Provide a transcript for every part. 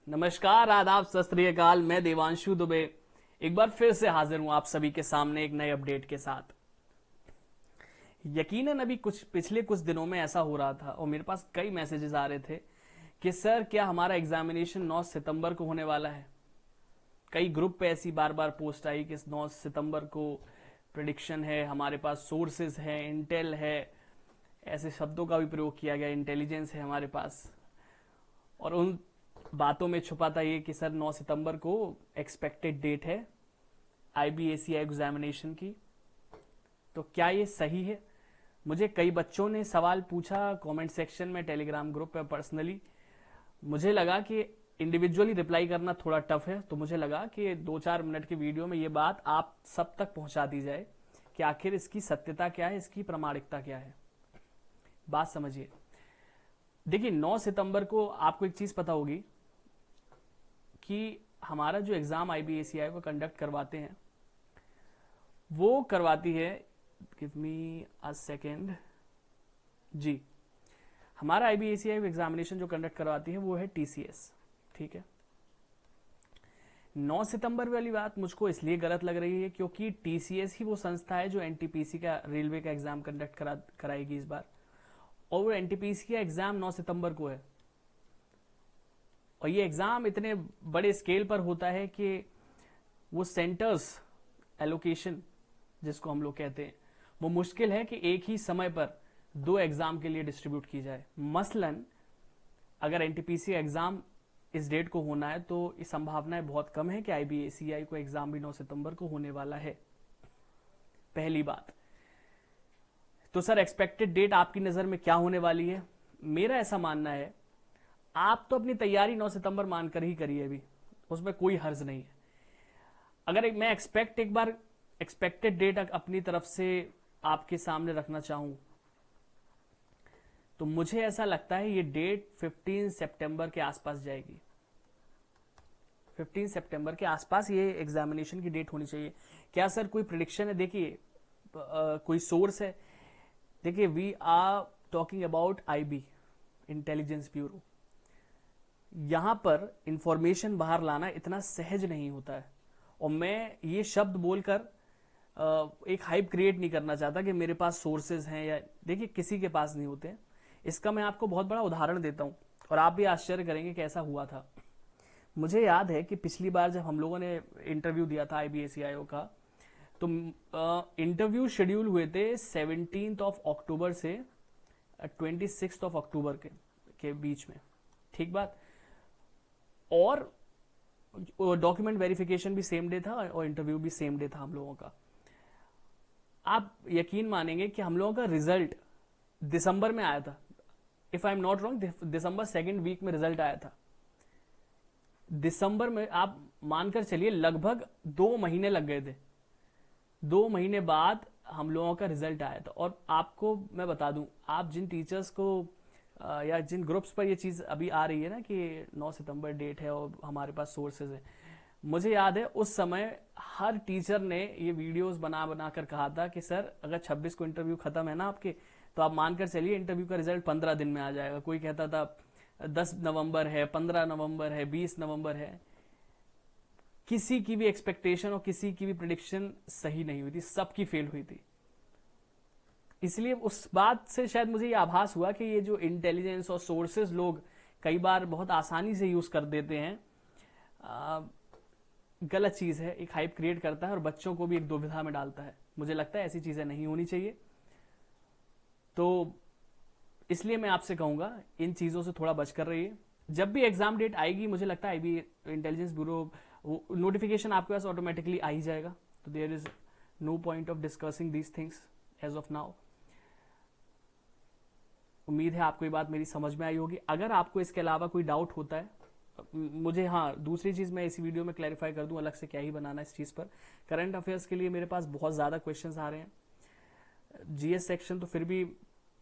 नमस्कार, आदाब, सत श्री अकाल। मैं देवांशु दुबे एक बार फिर से हाजिर हूं आप सभी के सामने एक नए अपडेट के साथ। यकीनन अभी पिछले कुछ दिनों में ऐसा हो रहा था और मेरे पास कई मैसेजेस आ रहे थे कि सर क्या हमारा एग्जामिनेशन 9 सितंबर को होने वाला है। कई ग्रुप पे ऐसी बार बार पोस्ट आई कि 9 सितंबर को प्रिडिक्शन है, हमारे पास सोर्सेज है, इंटेल है, ऐसे शब्दों का भी प्रयोग किया गया, इंटेलिजेंस है हमारे पास। और उन बातों में छुपा था ये कि सर 9 सितंबर को एक्सपेक्टेड डेट है आईबीएसीआई एग्जामिनेशन की। तो क्या ये सही है? मुझे कई बच्चों ने सवाल पूछा कमेंट सेक्शन में, टेलीग्राम ग्रुप पे, पर्सनली। मुझे लगा कि इंडिविजुअली रिप्लाई करना थोड़ा टफ है, तो मुझे लगा कि 2-4 मिनट की वीडियो में ये बात आप सब तक पहुंचा दी जाए कि आखिर इसकी सत्यता क्या है, इसकी प्रामाणिकता क्या है। बात समझिए। देखिए, 9 सितंबर को आपको एक चीज पता होगी कि हमारा जो एग्जाम आईबीएसीआई को कंडक्ट करवाते हैं वो करवाती है, गिव मी अ सेकेंड जी, हमारा आईबीएसीआई एग्जामिनेशन जो कंडक्ट करवाती है वो है टीसीएस। ठीक है, 9 सितंबर वाली बात मुझको इसलिए गलत लग रही है क्योंकि टीसीएस ही वो संस्था है जो एनटीपीसी का, रेलवे का एग्जाम कंडक्ट कराएगी इस बार, और वो एनटीपीसी का एग्जाम 9 सितंबर को है। और ये एग्जाम इतने बड़े स्केल पर होता है कि वो सेंटर्स एलोकेशन जिसको हम लोग कहते हैं, वो मुश्किल है कि एक ही समय पर 2 एग्जाम के लिए डिस्ट्रीब्यूट की जाए। मसलन अगर एनटीपीसी एग्जाम इस डेट को होना है तो इस संभावनाएं बहुत कम है कि आईबीएसीआई को एग्जाम भी 9 सितंबर को होने वाला है। पहली बात तो सर एक्सपेक्टेड डेट आपकी नजर में क्या होने वाली है? मेरा ऐसा मानना है, आप तो अपनी तैयारी 9 सितंबर मानकर ही करिए, अभी उसमें कोई हर्ज नहीं है। अगर मैं एक बार एक्सपेक्टेड डेट अपनी तरफ से आपके सामने रखना चाहूं तो मुझे ऐसा लगता है ये डेट 15 सितंबर के आसपास जाएगी। 15 सितंबर के आसपास ये एग्जामिनेशन की डेट होनी चाहिए। क्या सर कोई प्रिडिक्शन है? देखिए, कोई सोर्स है? देखिए, we are talking about IB, intelligence bureau. यहां पर इंफॉर्मेशन बाहर लाना इतना सहज नहीं होता है, और मैं ये शब्द बोलकर एक हाइप क्रिएट नहीं करना चाहता कि मेरे पास सोर्सेज हैं, या देखिए किसी के पास नहीं होते हैं। इसका मैं आपको बहुत बड़ा उदाहरण देता हूं और आप भी आश्चर्य करेंगे कि ऐसा हुआ था। मुझे याद है कि पिछली बार जब हम लोगों ने इंटरव्यू दिया था आईबीएसीआई का, तो इंटरव्यू शेड्यूल हुए थे 17 अक्टूबर से 26 अक्टूबर के बीच में। ठीक बात। और डॉक्यूमेंट वेरिफिकेशन भी सेम डे था और इंटरव्यू भी सेम डे था हम लोगों का। आप यकीन मानेंगे कि हम लोगों का रिजल्ट दिसंबर में आया था। If I am not wrong, दिसंबर 2nd वीक में रिजल्ट आया था। दिसंबर में आप मानकर चलिए लगभग 2 महीने लग गए थे। 2 महीने बाद हम लोगों का रिजल्ट आया था। और आपको मैं बता दूं, आप जिन टीचर्स को या जिन ग्रुप्स पर ये चीज अभी आ रही है ना कि 9 सितंबर डेट है और हमारे पास सोर्सेज है, मुझे याद है उस समय हर टीचर ने ये वीडियोस बना बना कर कहा था कि सर अगर 26 को इंटरव्यू खत्म है ना आपके, तो आप मानकर चलिए इंटरव्यू का रिजल्ट 15 दिन में आ जाएगा। कोई कहता था 10 नवंबर है, 15 नवंबर है, 20 नवंबर है। किसी की भी एक्सपेक्टेशन और किसी की भी प्रिडिक्शन सही नहीं हुई थी, सबकी फेल हुई थी। इसलिए उस बात से शायद मुझे ये आभास हुआ कि ये जो इंटेलिजेंस और सोर्सेज लोग कई बार बहुत आसानी से यूज कर देते हैं, गलत चीज है। एक हाइप क्रिएट करता है और बच्चों को भी एक दुविधा में डालता है। मुझे लगता है ऐसी चीजें नहीं होनी चाहिए। तो इसलिए मैं आपसे कहूंगा इन चीजों से थोड़ा बचकर रहिए। जब भी एग्जाम डेट आएगी, मुझे लगता है आईबी इंटेलिजेंस ब्यूरो नोटिफिकेशन आपके पास ऑटोमेटिकली आ ही जाएगा। तो there is no point of discussing these things as of now. उम्मीद है आपको ये बात मेरी समझ में आई होगी। अगर आपको इसके अलावा कोई डाउट होता है मुझे, हाँ, दूसरी चीज मैं इसी वीडियो में क्लैरिफाई कर दूं, अलग से क्या ही बनाना इस चीज पर। करंट अफेयर्स के लिए मेरे पास बहुत ज्यादा क्वेश्चंस आ रहे हैं। जीएस सेक्शन तो फिर भी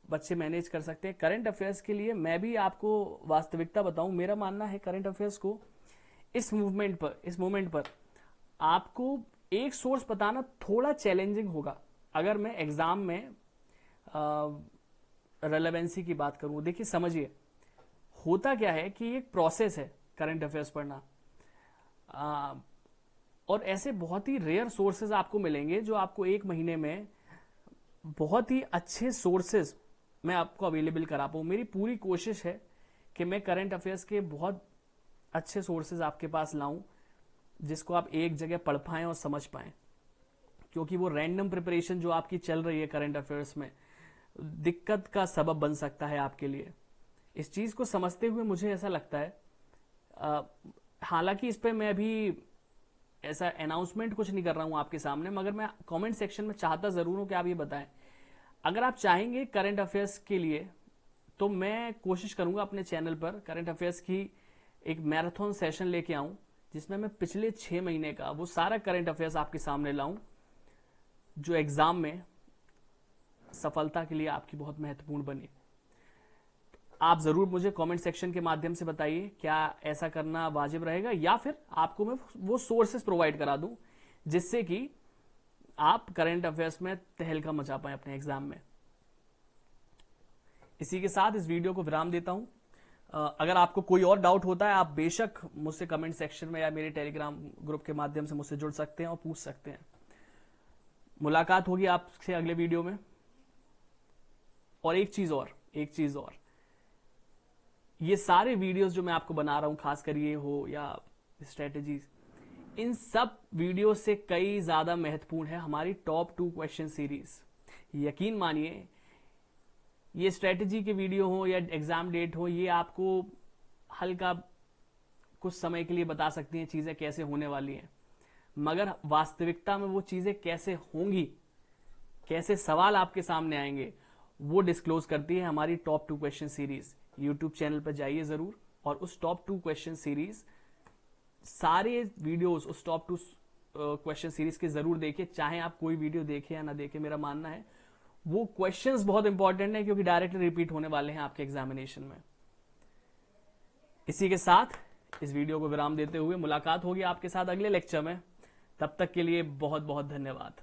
बच्चे मैनेज कर सकते हैं। करंट अफेयर्स के लिए मैं भी आपको वास्तविकता बताऊं, मेरा मानना है करंट अफेयर्स को इस मोमेंट पर आपको एक सोर्स बताना थोड़ा चैलेंजिंग होगा। अगर मैं एग्जाम में रेलेवेंसी की बात करूं, देखिए समझिए, होता क्या है कि एक प्रोसेस है करंट अफेयर्स पढ़ना। और ऐसे बहुत ही रेयर सोर्सेज आपको मिलेंगे जो आपको एक महीने में बहुत ही अच्छे सोर्सेज मैं आपको अवेलेबल करा पाऊँ। मेरी पूरी कोशिश है कि मैं करंट अफेयर्स के बहुत अच्छे सोर्सेज आपके पास लाऊं जिसको आप एक जगह पढ़ पाएं और समझ पाएं, क्योंकि वो रैंडम प्रिपरेशन जो आपकी चल रही है करंट अफेयर्स में दिक्कत का सबब बन सकता है आपके लिए। इस चीज को समझते हुए मुझे ऐसा लगता है, हालांकि इस पे मैं अभी ऐसा अनाउंसमेंट कुछ नहीं कर रहा हूं आपके सामने, मगर मैं कमेंट सेक्शन में चाहता जरूर हूं कि आप ये बताएं, अगर आप चाहेंगे करंट अफेयर्स के लिए तो मैं कोशिश करूंगा अपने चैनल पर करंट अफेयर्स की एक मैराथन सेशन लेके आऊं जिसमें मैं पिछले 6 महीने का वो सारा करंट अफेयर्स आपके सामने लाऊं जो एग्जाम में सफलता के लिए आपकी बहुत महत्वपूर्ण बने। आप जरूर मुझे कमेंट सेक्शन के माध्यम से बताइए क्या ऐसा करना वाजिब रहेगा, या फिर आपको मैं वो सोर्सेस प्रोवाइड करा दूं जिससे कि आप करंट अफेयर्स में तहलका मचा पाए अपने एग्जाम में। इसी के साथ इस वीडियो को विराम देता हूं। अगर आपको कोई और डाउट होता है आप बेशक मुझसे कमेंट सेक्शन में या मेरे टेलीग्राम ग्रुप के माध्यम से मुझसे जुड़ सकते हैं और पूछ सकते हैं। मुलाकात होगी आपसे अगले वीडियो में। और एक चीज और, ये सारे वीडियोस जो मैं आपको बना रहा हूं, खासकर ये हो या स्ट्रेटेजीज, इन सब वीडियो से कई ज्यादा महत्वपूर्ण है हमारी टॉप 2 क्वेश्चन सीरीज। यकीन मानिए ये स्ट्रेटेजी के वीडियो हो या एग्जाम डेट हो, ये आपको हल्का कुछ समय के लिए बता सकती हैं चीजें कैसे होने वाली हैं, मगर वास्तविकता में वो चीजें कैसे होंगी, कैसे सवाल आपके सामने आएंगे, वो डिस्क्लोज करती है हमारी top 2 question series. YouTube channel पर जाइए जरूर और उस टॉप 2 क्वेश्चन सीरीज सारे वीडियोस उस टॉप 2 क्वेश्चन सीरीज के जरूर देखिए, चाहे आप कोई वीडियो देखें या ना देखें। मेरा मानना है वो क्वेश्चंस बहुत इंपॉर्टेंट है क्योंकि डायरेक्टली रिपीट होने वाले हैं आपके एग्जामिनेशन में। इसी के साथ इस वीडियो को विराम देते हुए मुलाकात होगी आपके साथ अगले लेक्चर में। तब तक के लिए बहुत बहुत धन्यवाद।